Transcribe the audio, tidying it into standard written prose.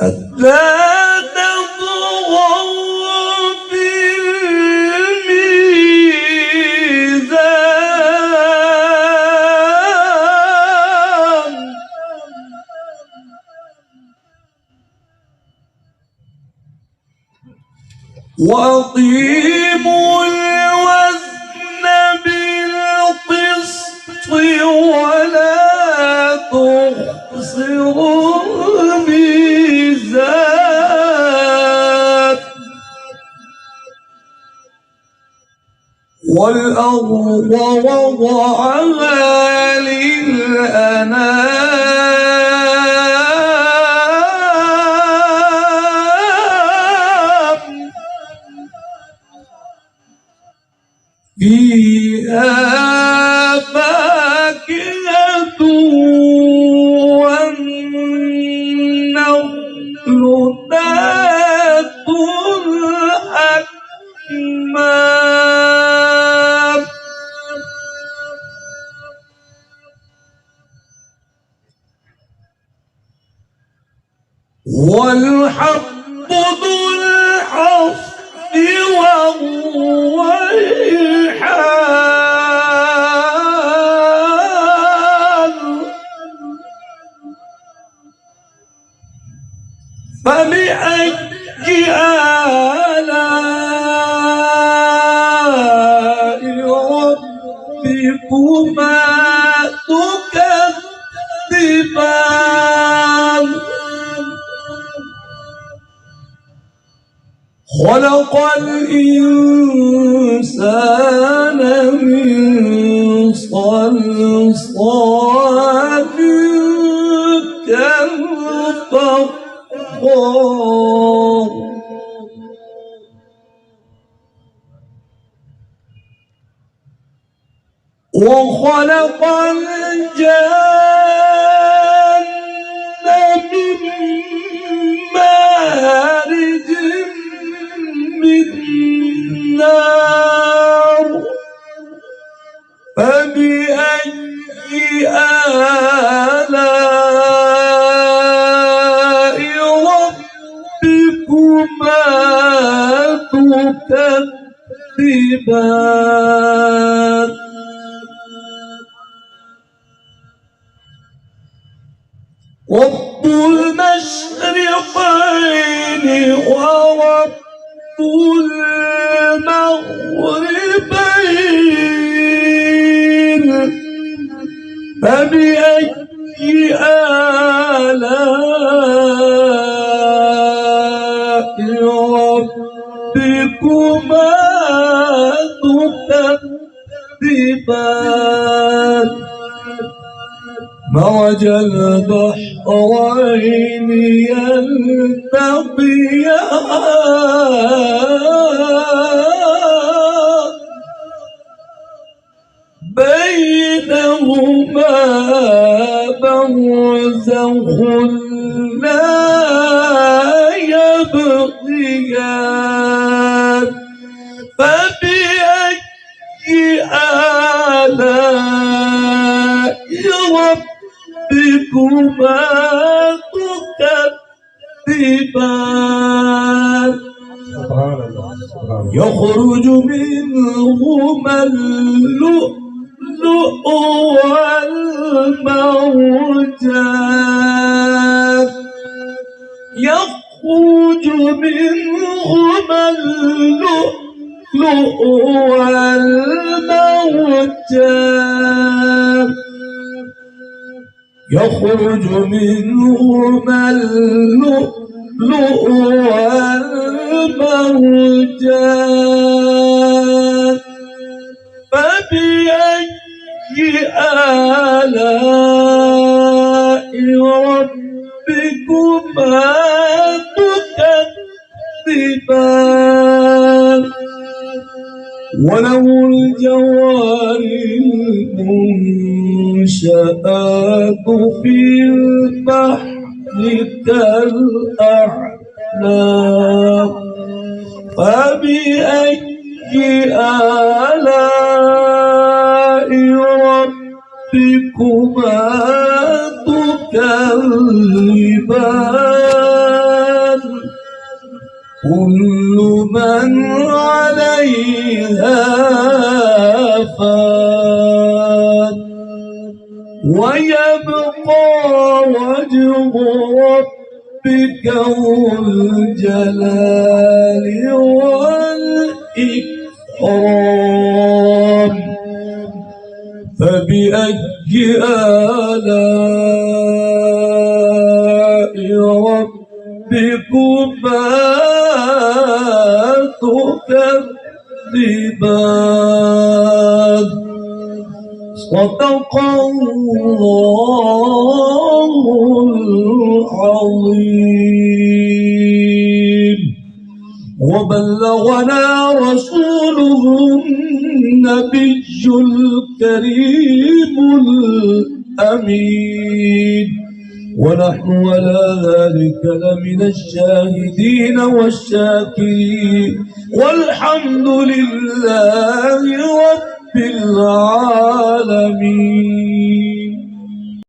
ألا تطغوا في الميزان وأقيموا الوزن بالقسط ولا تخسروا الميزان والأرض وضعها للأنام فيها فاكهة والنخل ذات الأكمام والحب ذو العصف والريحان فبأي آلاء ربكما تكذبان خلق الإنسان من صلصال كالفخار وخلق الجان من مارج من نار فبأي آلاء ربكما تكذبان رب المشرقين ورب المغربين فبأي آلاء ربكما تكذبان مرج البحرين يلتقيان بينهما برزخ لا يبغيان فبأي آلاء ربكما تكذبان يخرج منهما اللؤلؤ والمرجان يخرج منهما اللؤلؤ والمرجان يخرج منهما اللؤلؤ والمرجان فبأي آلاء ربكما تكذبان وله الجوار المنشآت في البحر كالأعلام فبأي آلاء ربكما تكذبان اللبان كل من عليها فان ويبقى وجه ربك ذو الجلال والإكرام فبأي آلاء ربكما تكذبان صدق الله العظيم وبلغنا رسوله النبي الكريم الأمين ونحن على ذلك لمن الشاهدين والشاكرين والحمد لله رب العالمين.